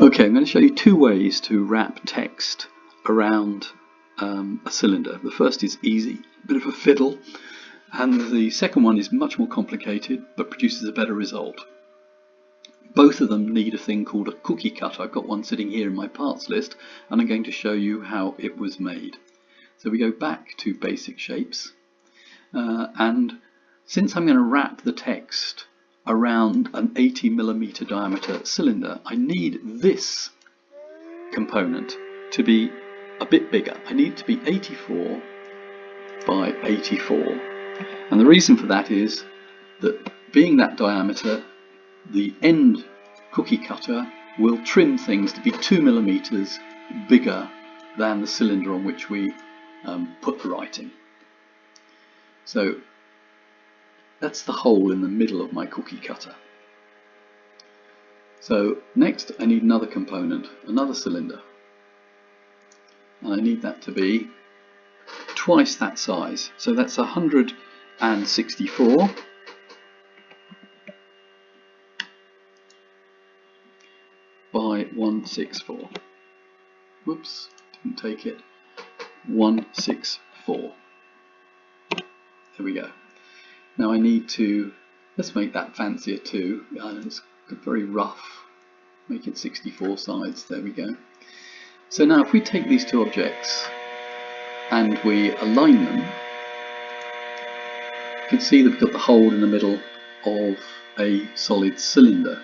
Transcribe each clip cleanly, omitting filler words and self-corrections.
Okay, I'm going to show you two ways to wrap text around a cylinder. The first is easy, a bit of a fiddle, and the second one is much more complicated but produces a better result. Both of them need a thing called a cookie cutter. I've got one sitting here in my parts list, and I'm going to show you how it was made. So we go back to basic shapes, and since I'm going to wrap the text around an 80mm diameter cylinder, I need this component to be a bit bigger. I need it to be 84 by 84, and the reason for that is that being that diameter, the end cookie cutter will trim things to be 2mm bigger than the cylinder on which we put the writing. So that's the hole in the middle of my cookie cutter. So next I need another component, another cylinder, and I need that to be twice that size. So that's 164 by 164. Whoops, didn't take it. 164. There we go. Now I need to, let's make that fancier too. It's very rough. Make it 64 sides. There we go. So now if we take these two objects and we align them, you can see that we've got the hole in the middle of a solid cylinder.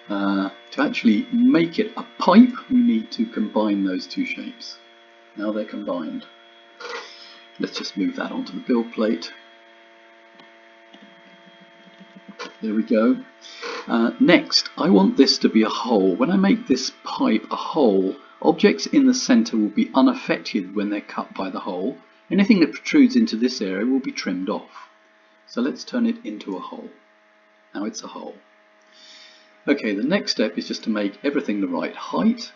To actually make it a pipe, we need to combine those two shapes. Now they're combined. Let's just move that onto the build plate. There we go. Next, I want this to be a hole. When I make this pipe a hole, objects in the center will be unaffected when they're cut by the hole. Anything that protrudes into this area will be trimmed off. So let's turn it into a hole. Now it's a hole. Okay, the next step is just to make everything the right height.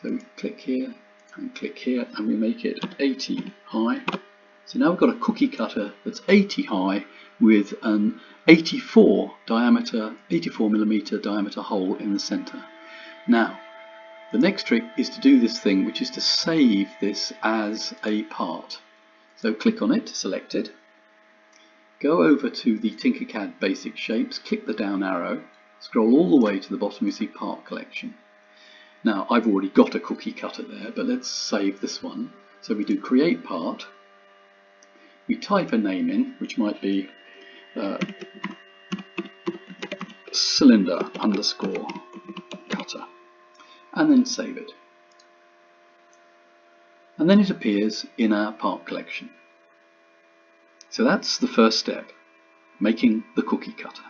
So we click here, and we make it 80 high. So now we've got a cookie cutter that's 80 high with an 84mm diameter hole in the center. Now, the next trick is to do this thing, which is to save this as a part. So click on it, select it, go over to the Tinkercad basic shapes, click the down arrow, scroll all the way to the bottom, you see part collection. Now, I've already got a cookie cutter there, but let's save this one. So we do create part. We type a name in, which might be cylinder_cutter, and then save it. And then it appears in our part collection. So that's the first step, making the cookie cutter.